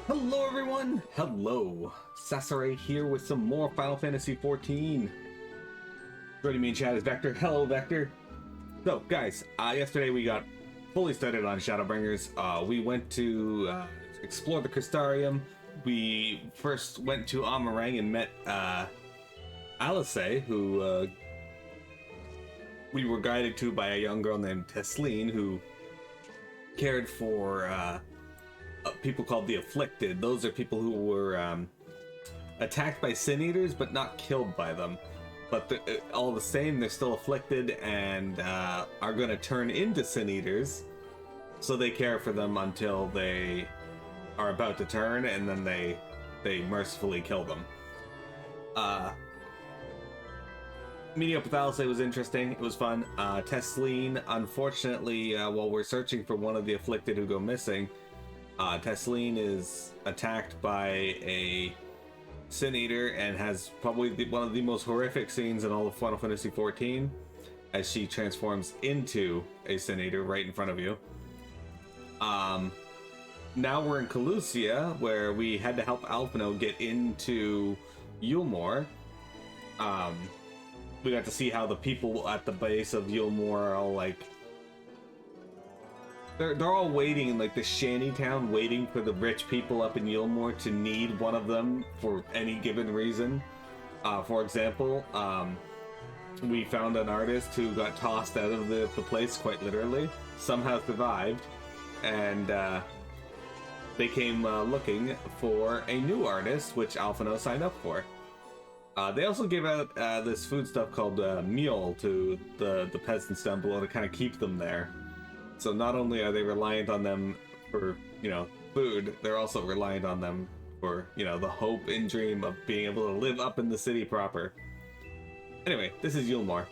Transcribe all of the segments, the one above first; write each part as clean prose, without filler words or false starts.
Hello everyone! Hello! Sasare here with some more Final Fantasy XIV. Joining me in chat is Vector. Hello Vector! So guys, yesterday we got fully started on Shadowbringers. We went to explore the Crystarium. We first went to Amarang and met Alice, who we were guided to by a young girl named Tesleen, who cared for people called the Afflicted. Those are people who were attacked by Sin Eaters but not killed by them. But all the same, they're still afflicted and are going to turn into Sin Eaters. So they care for them until they are about to turn, and then they mercifully kill them. Meeting up with Alice was interesting. It was fun. Tesleen, unfortunately, while we're searching for one of the Afflicted who go missing, Tesleen is attacked by a Sin Eater and has probably one of the most horrific scenes in all of Final Fantasy XIV, as she transforms into a Sin Eater right in front of you. Now we're in Calusia, where we had to help Alphino get into Eulmore. We got to see how the people at the base of Eulmore are all like... They're all waiting in like the shanty town, waiting for the rich people up in Eulmore to need one of them for any given reason. For example, we found an artist who got tossed out of the place, quite literally, somehow survived, and they came looking for a new artist, which Alphino signed up for. They also gave out this food stuff called meal to the peasants down below to kind of keep them there. So not only are they reliant on them for, food, they're also reliant on them for, the hope and dream of being able to live up in the city proper. Anyway, this is Eulmore.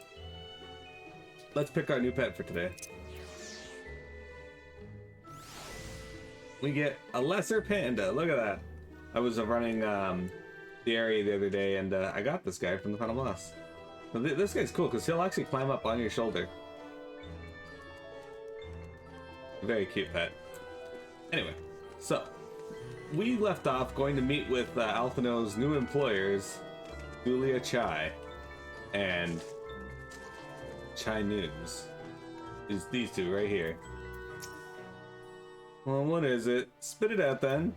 Let's pick our new pet for today. We get a lesser panda. Look at that. I was running the area the other day, and I got this guy from the Final Boss. Now, this guy's cool because he'll actually climb up on your shoulder. Very cute pet. Anyway, so we left off going to meet with Alphino's new employers, Julia Chai and Chai News. Is these two right here. Well, what is it? Spit it out then.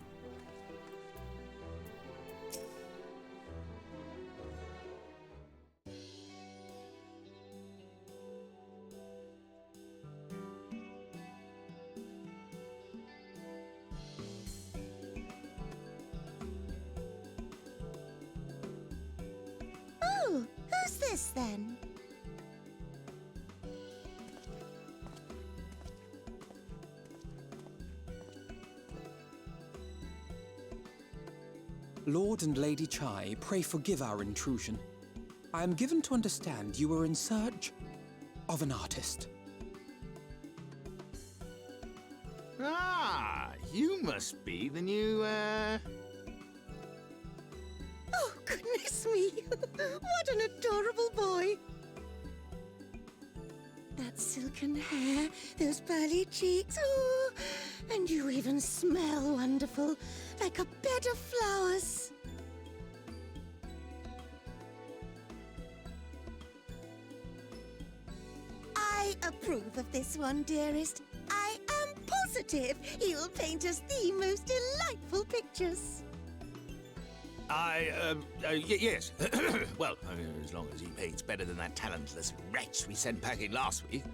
Then. Lord and Lady Chai, pray forgive our intrusion. I am given to understand you were in search of an artist. Ah, you must be the new, Oh, goodness me! What an adorable boy! That silken hair, those pearly cheeks, oh, and you even smell wonderful, like a bed of flowers. I approve of this one, dearest. I am positive he'll paint us the most delightful pictures. Yes. Well, as long as he paints better than that talentless wretch we sent packing last week.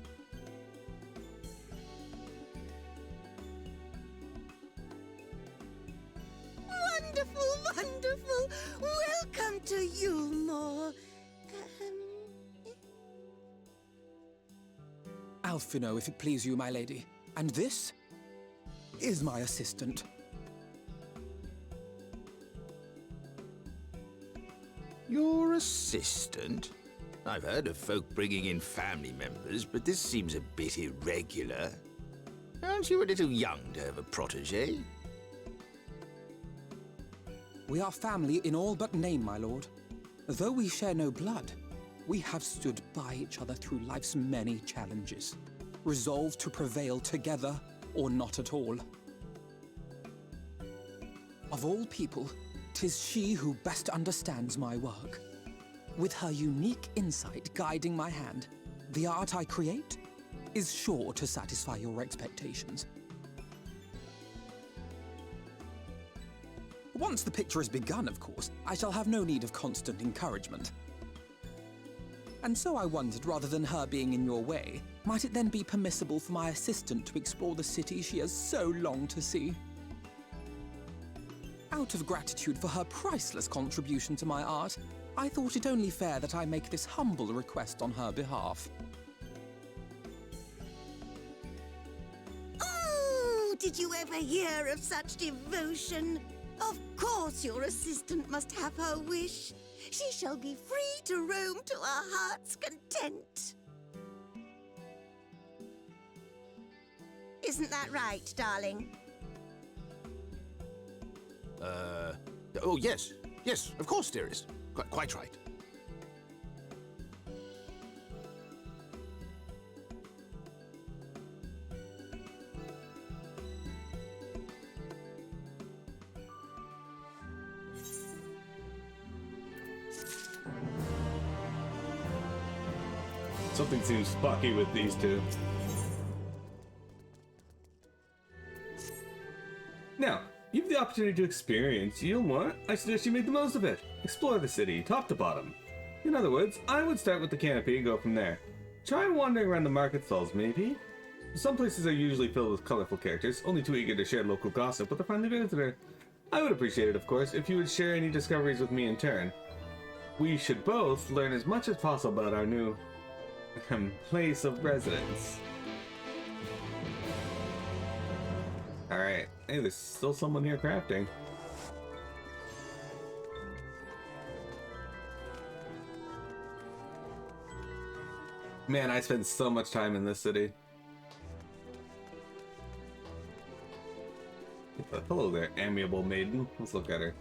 Wonderful, wonderful! Welcome to Eulmore. Alphino, if it please you, my lady. And this is my assistant. Your assistant? I've heard of folk bringing in family members, but this seems a bit irregular. Aren't you a little young to have a protégé? We are family in all but name, my lord. Though we share no blood, we have stood by each other through life's many challenges, resolved to prevail together or not at all. Of all people, 'tis she who best understands my work. With her unique insight guiding my hand, the art I create is sure to satisfy your expectations. Once the picture is begun, of course, I shall have no need of constant encouragement. And so I wondered, rather than her being in your way, might it then be permissible for my assistant to explore the city she has so longed to see? Out of gratitude for her priceless contribution to my art, I thought it only fair that I make this humble request on her behalf. Oh, did you ever hear of such devotion? Of course your assistant must have her wish. She shall be free to roam to her heart's content. Isn't that right, darling? Oh, yes. Yes, of course, dearest. Quite right. Something seems fucky with these two. Now, you have the opportunity to experience Eulmore. I suggest you make the most of it. Explore the city, top to bottom. In other words, I would start with the canopy and go from there. Try wandering around the market stalls, maybe? Some places are usually filled with colorful characters, only too eager to share local gossip with a friendly visitor. I would appreciate it, of course, if you would share any discoveries with me in turn. We should both learn as much as possible about our new place of residence. Alright. Hey, there's still someone here crafting. Man, I spend so much time in this city. Hello there, amiable maiden. Let's look at her.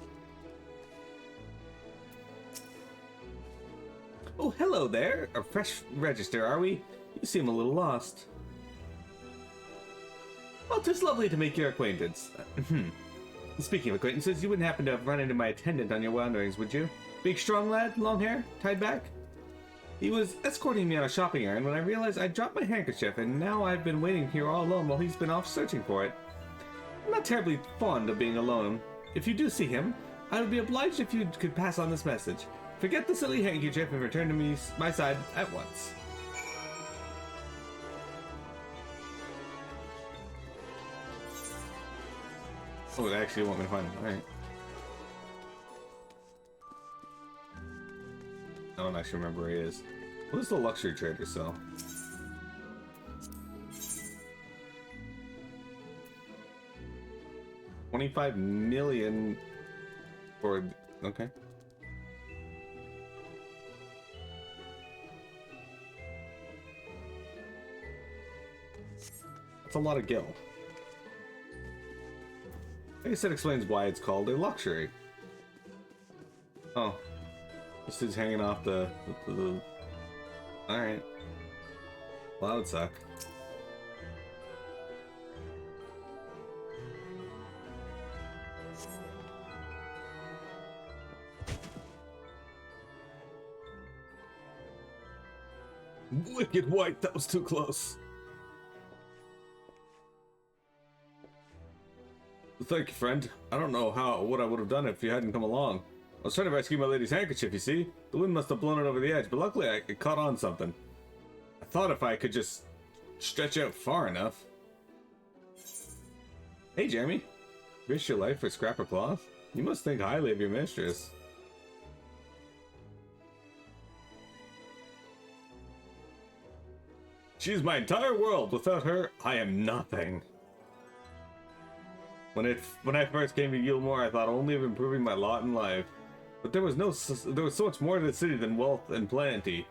Oh, hello there. A fresh register, are we? You seem a little lost. Oh, 'tis lovely to make your acquaintance. Speaking of acquaintances, you wouldn't happen to have run into my attendant on your wanderings, would you? Big, strong lad, long hair, tied back? He was escorting me on a shopping errand when I realized I'd dropped my handkerchief, and now I've been waiting here all alone while he's been off searching for it. I'm not terribly fond of being alone. If you do see him, I would be obliged if you could pass on this message. Forget the silly handkerchief and return to my side at once. Oh, they actually want me to find him. Alright. I don't actually remember where he is. What does the luxury trader sell? $25 million for... okay. That's a lot of gil. I guess that explains why it's called a luxury. Oh. This is hanging off the... Alright. Well, that would suck. Wicked white, that was too close. Thank you, friend. I don't know what I would have done if you hadn't come along. I was trying to rescue my lady's handkerchief, you see? The wind must have blown it over the edge, but luckily it caught on something. I thought if I could just stretch out far enough. Hey, Jeremy. Risk your life for scrap of cloth? You must think highly of your mistress. She's my entire world. Without her, I am nothing. When I first came to Eulmore, I thought only of improving my lot in life. But there was so much more to the city than wealth and plenty.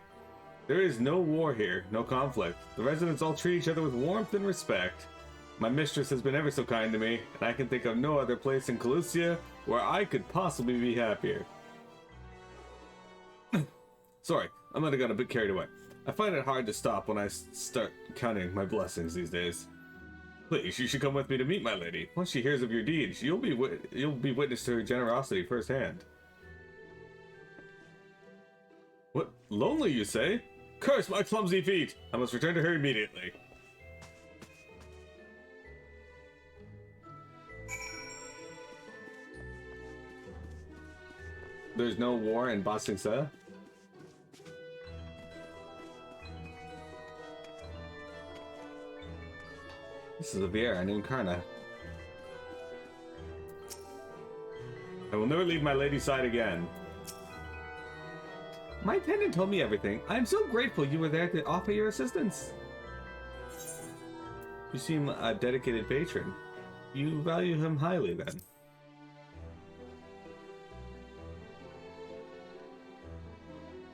There is no war here, no conflict. The residents all treat each other with warmth and respect. My mistress has been ever so kind to me, and I can think of no other place in Calusia where I could possibly be happier. Sorry, I might have got a bit carried away. I find it hard to stop when I start counting my blessings these days. Please, you should come with me to meet my lady. Once she hears of your deeds, you'll be witness to her generosity firsthand. What? Lonely, you say? Curse my clumsy feet! I must return to her immediately. There's no war in Ba Sing Se? This is a Viera named Karna. I will never leave my lady's side again. My attendant told me everything. I am so grateful you were there to offer your assistance. You seem a dedicated patron. You value him highly, then.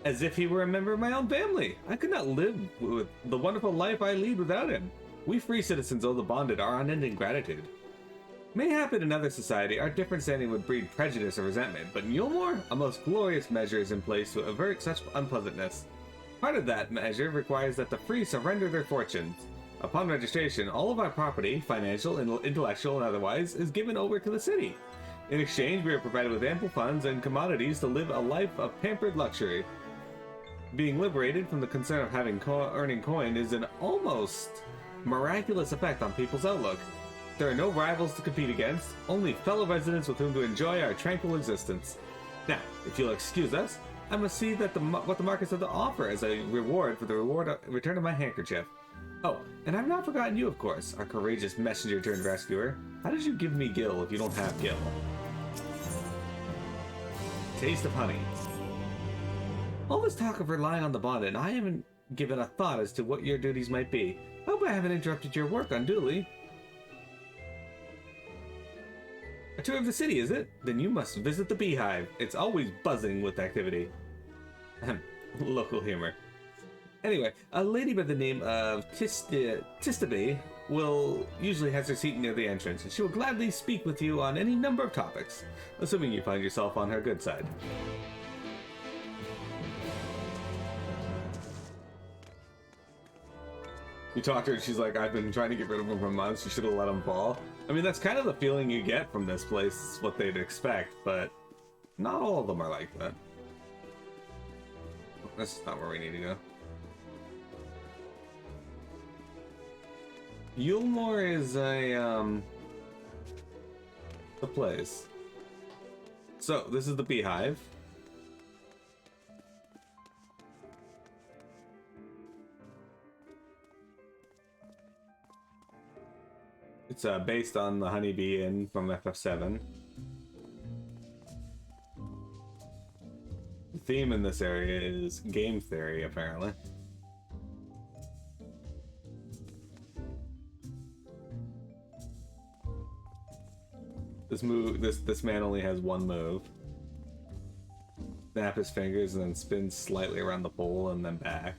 As if he were a member of my own family. I could not live with the wonderful life I lead without him. We free citizens owe the bonded our unending gratitude. Mayhap in another society, our different standing would breed prejudice or resentment, but in Eulmore, a most glorious measure is in place to avert such unpleasantness. Part of that measure requires that the free surrender their fortunes. Upon registration, all of our property, financial, intellectual, and otherwise, is given over to the city. In exchange, we are provided with ample funds and commodities to live a life of pampered luxury. Being liberated from the concern of earning coin is an almost miraculous effect on people's outlook. There are no rivals to compete against, only fellow residents with whom to enjoy our tranquil existence. Now, if you'll excuse us, I must see that what the markets have to offer as a reward for the return of my handkerchief. Oh, and I've not forgotten you, of course, our courageous messenger turned rescuer. How did you give me Gil if you don't have Gil? Taste of honey. All this talk of relying on the bonded, and I haven't given a thought as to what your duties might be. Hope I haven't interrupted your work unduly. A tour of the city, is it? Then you must visit the beehive. It's always buzzing with activity. Local humor. Anyway, a lady by the name of Tistabe usually has her seat near the entrance, and she will gladly speak with you on any number of topics, assuming you find yourself on her good side. You talk to her, and she's like, I've been trying to get rid of him for months, you should have let him fall. I mean, that's kind of the feeling you get from this place, it's what they'd expect, but not all of them are like that. That's not where we need to go. Eulmore is the place. So, this is the beehive. It's based on the Honeybee Inn from FF7. The theme in this area is game theory, apparently. This man only has one move. Snap his fingers and then spin slightly around the pole and then back.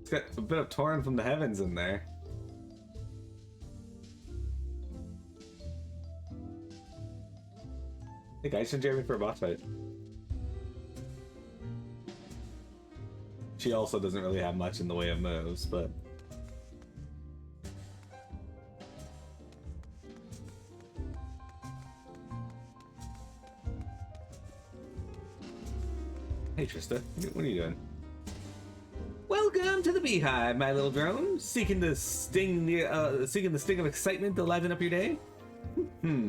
It's got a bit of Torn from the Heavens in there. Hey guys, should Jeremy for a boss fight. She also doesn't really have much in the way of moves, but... Hey Trista, what are you doing? Welcome to the Beehive, my little drone. Seeking the sting of excitement to liven up your day?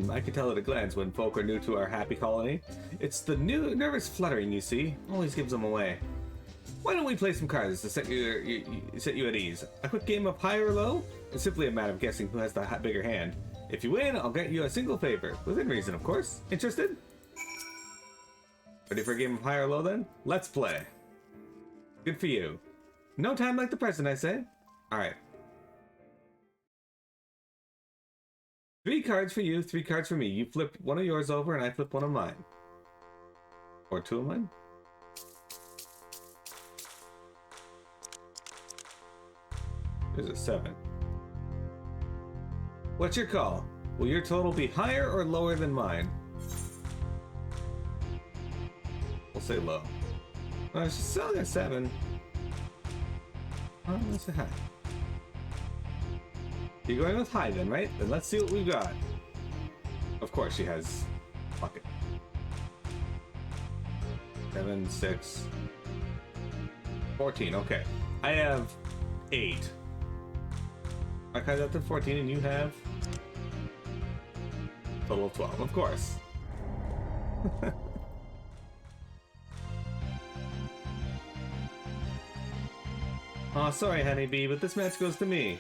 I can tell at a glance when folk are new to our happy colony. It's the new nervous fluttering you see, always gives them away. Why don't we play some cards to set you at ease? A quick game of high or low? It's simply a matter of guessing who has the bigger hand. If you win, I'll grant you a single favor. Within reason, of course. Interested? Ready for a game of high or low then? Let's play. Good for you. No time like the present, I say. Alright. 3 cards for you, 3 cards for me. You flip one of yours over and I flip one of mine. Or 2 of mine? There's a 7. What's your call? Will your total be higher or lower than mine? say low. Oh, she's selling at 7. Oh, let's say high. You're going with high then, right? Then let's see what we've got. Of course, she has. Fuck it. 7, 6, 14. Okay, I have 8. I cut up to 14, and you have total of 12. Of course. Oh, sorry, honeybee, but this match goes to me.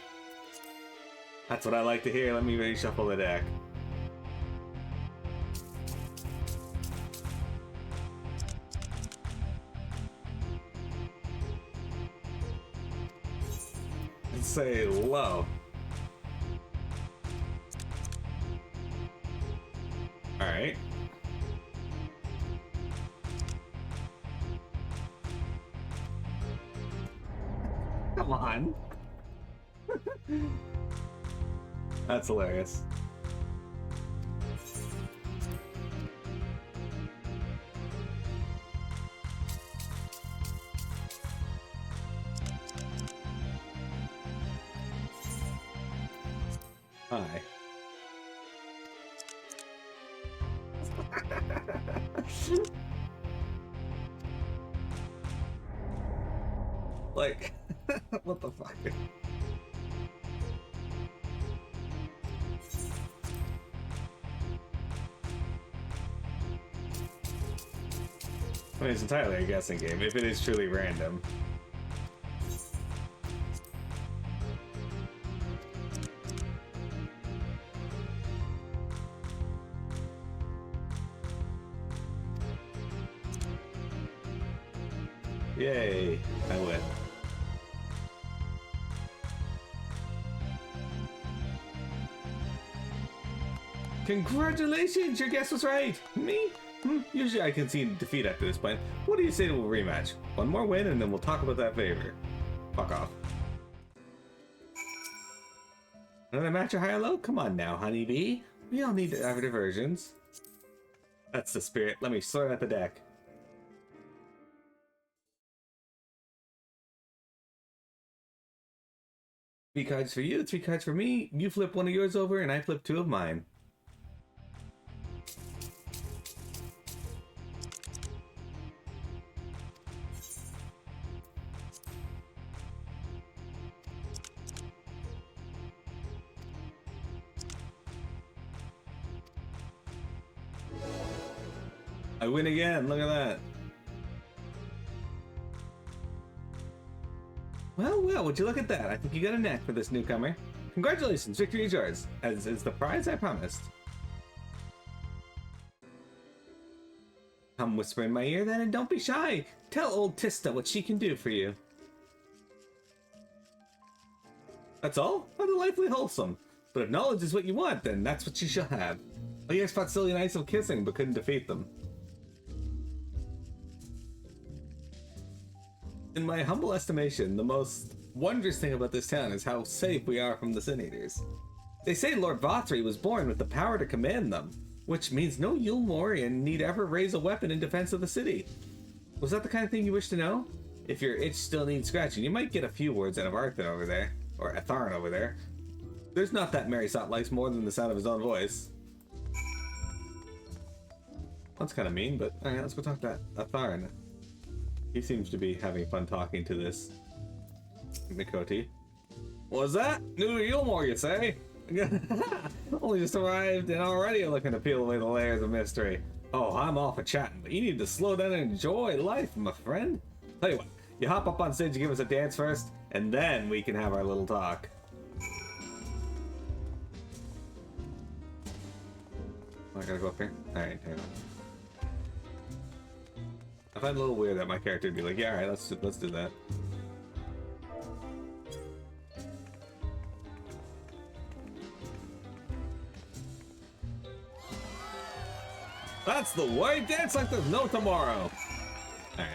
That's what I like to hear. Let me reshuffle the deck. Let's say low. Alright. Come on. That's hilarious. Hi. Like, what the fuck? I mean, it's entirely a guessing game, if it is truly random. Yay, I win. Congratulations, your guess was right. Me? Usually I concede defeat after this point. What do you say to a rematch? One more win and then we'll talk about that favor. Fuck off. Another match or high or low? Come on now, honeybee. We all need our diversions. That's the spirit. Let me sort out the deck. Three cards for you, 3 cards for me. You flip one of yours over and I flip 2 of mine. I win again, look at that. Well, would you look at that? I think you got a knack for this newcomer. Congratulations, victory is yours, as is the prize I promised. Come whisper in my ear then, and don't be shy. Tell old Tista what she can do for you. That's all? How delightfully wholesome. But if knowledge is what you want, then that's what you shall have. Oh, you guys fought silly knights of kissing, but couldn't defeat them. In my humble estimation, the most wondrous thing about this town is how safe we are from the Sin Eaters. They say Lord Vothri was born with the power to command them, which means no Eulmorian need ever raise a weapon in defense of the city. Was that the kind of thing you wish to know? If your itch still needs scratching, you might get a few words out of Arthur over there, or Atharin over there. There's not that Mary Sot likes more than the sound of his own voice. That's kind of mean, but alright, let's go talk to Atharin. He seems to be having fun talking to this Mikoti. What's that? New to Eulmore, you say? Only just arrived and already looking to peel away the layers of mystery. Oh, I'm all for chatting, but you need to slow down and enjoy life, my friend. Tell you what, you hop up on stage and give us a dance first, and then we can have our little talk. Oh, I gotta go up here? Alright, hang on. I find it a little weird that my character would be like, yeah, alright, let's do that. That's the way! Dance like there's no tomorrow! Alright.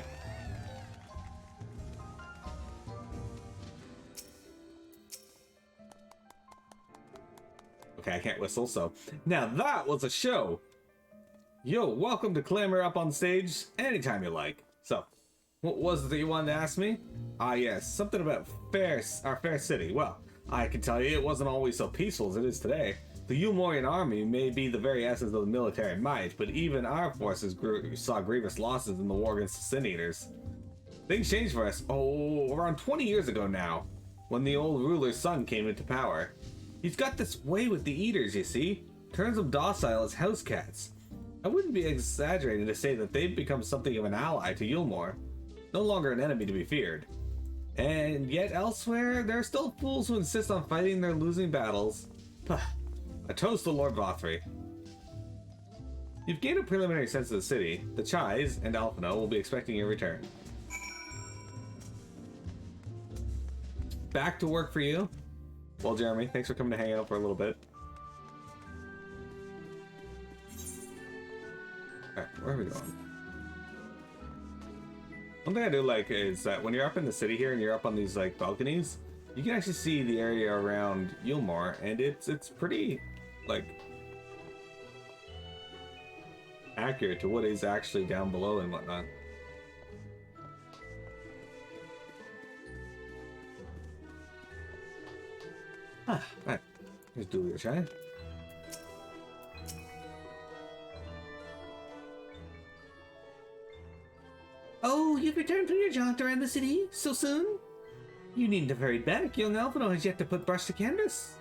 Okay, I can't whistle, so... Now that was a show! Yo, welcome to Clamor Up on Stage anytime you like. So, what was it that you wanted to ask me? Ah yes, something about our fair city. Well, I can tell you it wasn't always so peaceful as it is today. The Eulmorian army may be the very essence of the military might, but even our forces saw grievous losses in the war against the Sin Eaters. Things changed for us, around 20 years ago now, when the old ruler's son came into power. He's got this way with the Eaters, you see. Turns them docile as house cats. I wouldn't be exaggerating to say that they've become something of an ally to Eulmore. No longer an enemy to be feared. And yet elsewhere, there are still fools who insist on fighting their losing battles. A toast to Lord Vothry. You've gained a preliminary sense of the city. The Chais and Alphino will be expecting your return. Back to work for you. Well, Jeremy, thanks for coming to hang out for a little bit. Alright, where are we going? One thing I do like is that when you're up in the city here and you're up on these like balconies, you can actually see the area around Eulmore, and it's pretty like accurate to what is actually down below and whatnot. Right. Here's Julia Chai. Oh, you've returned from your jaunt around the city so soon? You needn't have hurried back. Young Alphino has yet to put brush to canvas.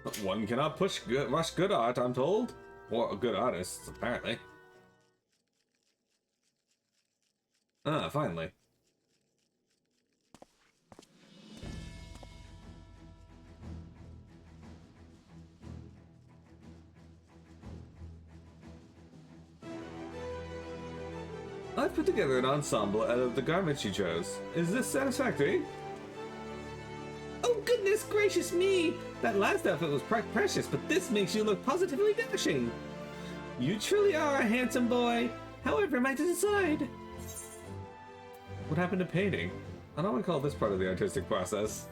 But one cannot rush good art, I'm told. Or good artists, apparently. Ah, finally. I've put together an ensemble out of the garments you chose. Is this satisfactory? Oh, goodness gracious me! That last outfit was precious, but this makes you look positively dashing. You truly are a handsome boy. However, am I to decide? What happened to painting? I don't want to call this part of the artistic process.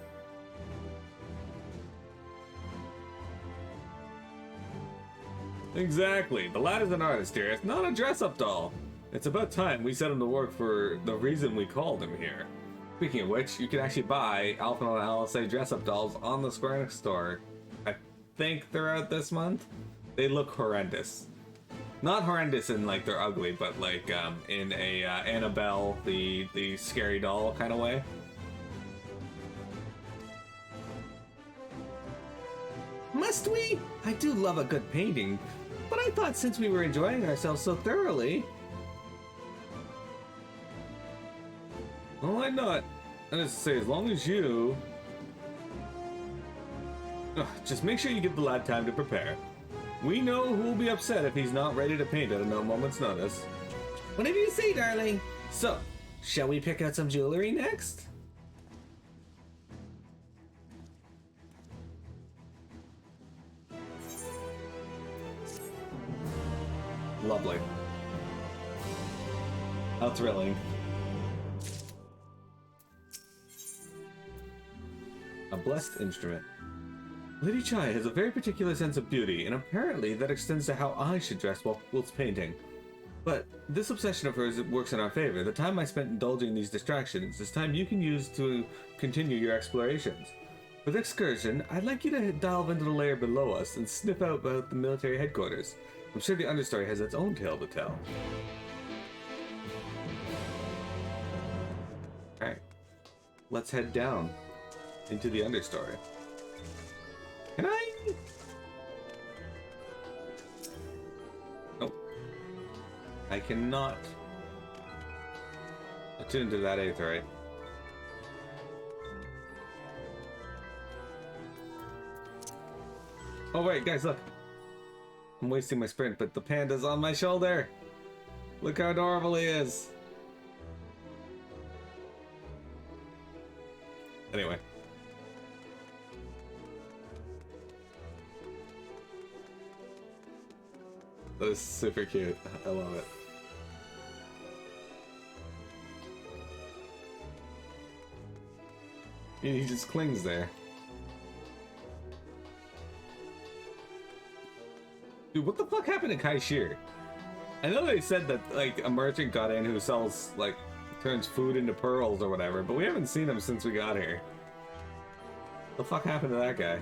Exactly. The lad is an artist here. It's not a dress-up doll. It's about time we set him to work for the reason we called him here. Speaking of which, you can actually buy Alphino and LSA dress-up dolls on the Square Enix store. I think they're out this month. They look horrendous. Not horrendous in like they're ugly, but like in a Annabelle, the scary doll kind of way. Must we? I do love a good painting, but I thought since we were enjoying ourselves so thoroughly. Well, why not? I just say, as long as you... just make sure you give the lad time to prepare. We know who will be upset if he's not ready to paint at a moment's notice. Whatever you say, darling. So, shall we pick out some jewelry next? Lovely. How thrilling. A blessed instrument. Lady Chai has a very particular sense of beauty, and apparently that extends to how I should dress whilst painting. But this obsession of hers works in our favor. The time I spent indulging these distractions is time you can use to continue your explorations. For the excursion, I'd like you to delve into the layer below us and sniff out about the military headquarters. I'm sure the understory has its own tale to tell. Alright, let's head down into the understory. Can I? Nope. I cannot attune to that aetherite. Oh wait, guys, look. I'm wasting my sprint, but the panda's on my shoulder. Look how adorable he is. Anyway. That is super cute. I love it. He just clings there. Dude, what the fuck happened to Kaishir? I know they said that, like, a merchant got in who sells, like, turns food into pearls or whatever, but we haven't seen him since we got here. What the fuck happened to that guy?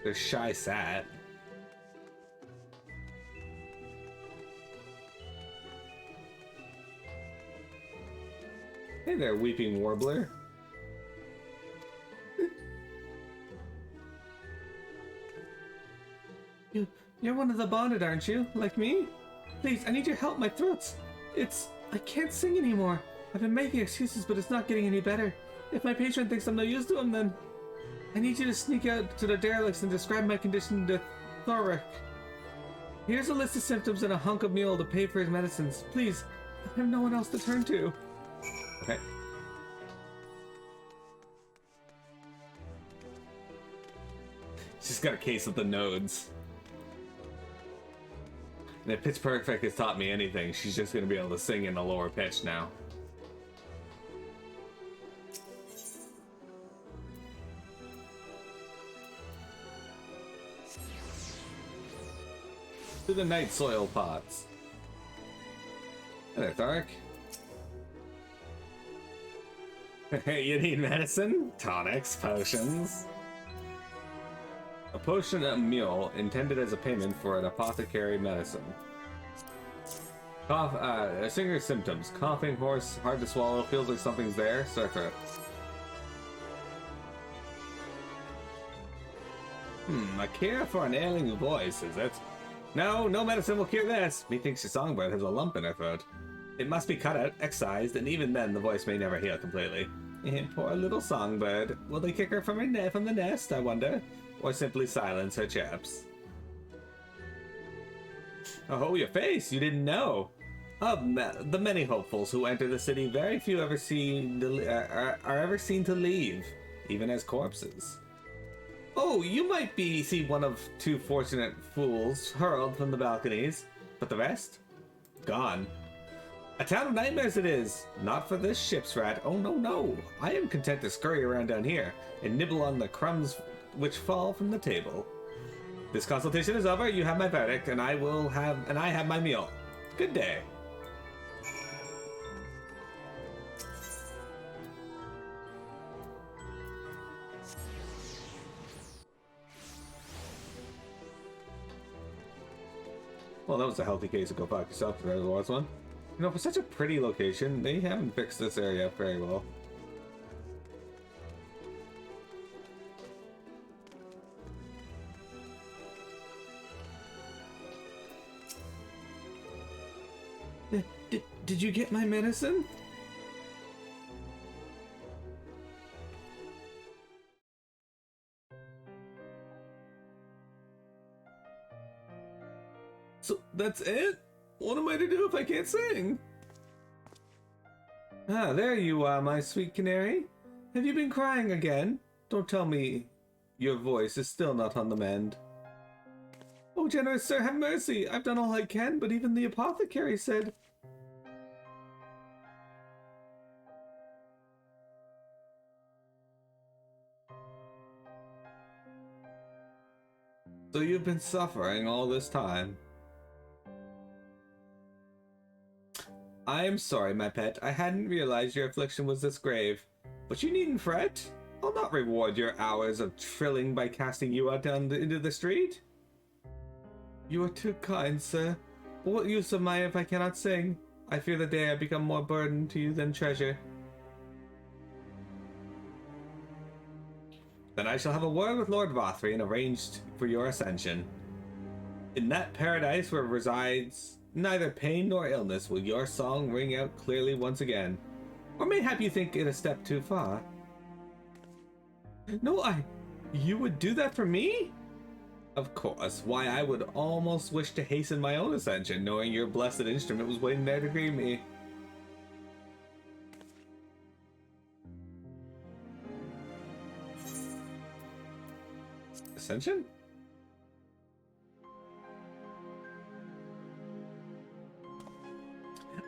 There's Shy Sat. Hey there, Weeping Warbler. You're one of the bonded, aren't you? Like me? Please, I need your help. My throat's... I can't sing anymore. I've been making excuses, but it's not getting any better. If my patron thinks I'm no use to him, then... I need you to sneak out to the derelicts and describe my condition to Thoric. Here's a list of symptoms and a hunk of mule to pay for his medicines. Please, I have no one else to turn to. Okay. She's got a case of the nodes. And if Pitch Perfect has taught me anything, she's just going to be able to sing in a lower pitch now. To the night soil pots. Hey there, Thark. You need medicine? Tonics, potions. A potion of mule intended as a payment for an apothecary medicine. A singer's symptoms: coughing, hoarse, hard to swallow, feels like something's there, sore throat. A cure for an ailing voice, is it? No medicine will cure this. Methinks your songbird has a lump in her throat. It must be cut out, excised, and even then the voice may never heal completely. Poor little songbird. Will they kick her from the nest, I wonder? Or simply silence her chirps? Oh, your face! You didn't know! Of the many hopefuls who enter the city, very few ever are ever seen to leave, even as corpses. Oh, you might see one of two fortunate fools hurled from the balconies, but the rest? Gone. A town of nightmares it is. Not for this ship's rat. Oh, no. I am content to scurry around down here and nibble on the crumbs which fall from the table. This consultation is over. You have my verdict, and I have my meal. Good day. Well, that was a healthy case of go fuck yourself if there was one. You know, for such a pretty location, they haven't fixed this area up very well. Did you get my medicine? So that's it? What am I to do if I can't sing? Ah, there you are, my sweet canary. Have you been crying again? Don't tell me your voice is still not on the mend. Oh, generous sir, have mercy. I've done all I can, but even the apothecary said... So you've been suffering all this time? I am sorry, my pet. I hadn't realized your affliction was this grave. But you needn't fret. I'll not reward your hours of trilling by casting you out into the street. You are too kind, sir. But what use am I if I cannot sing? I fear the day I become more burden to you than treasure. Then I shall have a word with Lord Vothry and arranged for your ascension. In that paradise where resides neither pain nor illness will your song ring out clearly once again. Or mayhap you think it a step too far. No, you would do that for me? Of course. Why, I would almost wish to hasten my own ascension, knowing your blessed instrument was waiting there to greet me. Ascension?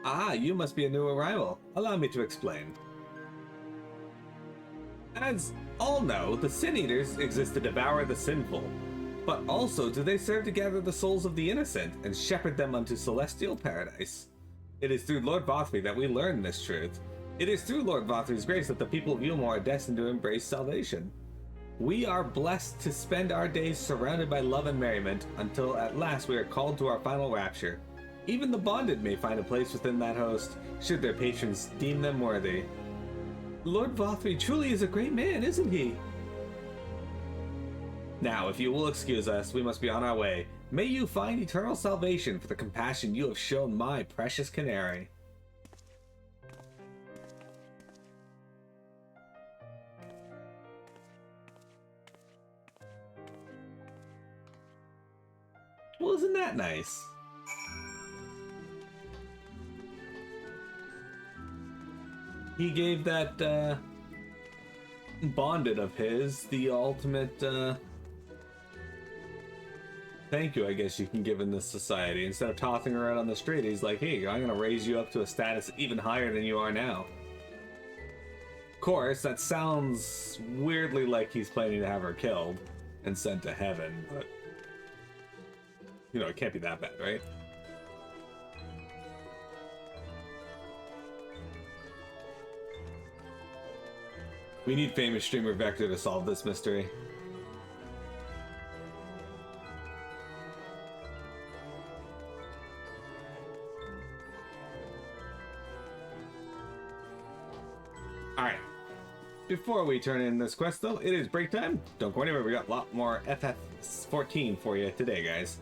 Ah, you must be a new arrival. Allow me to explain. As all know, the Sin Eaters exist to devour the sinful, but also do they serve to gather the souls of the innocent and shepherd them unto celestial paradise. It is through Lord Vothry that we learn this truth. It is through Lord Vothry's grace that the people of Eulmore are destined to embrace salvation. We are blessed to spend our days surrounded by love and merriment until at last we are called to our final rapture. Even the bonded may find a place within that host, should their patrons deem them worthy. Lord Vothry truly is a great man, isn't he? Now, if you will excuse us, we must be on our way. May you find eternal salvation for the compassion you have shown my precious canary. Well, isn't that nice? He gave that, bonded of his the ultimate, thank you, I guess you can give in this society. Instead of tossing her out on the street, he's like, hey, I'm gonna raise you up to a status even higher than you are now. Of course, that sounds weirdly like he's planning to have her killed and sent to heaven, but, you know, it can't be that bad, right? We need famous streamer Vector to solve this mystery. Alright. Before we turn in this quest, though, it is break time. Don't go anywhere, we got a lot more FF14 for you today, guys.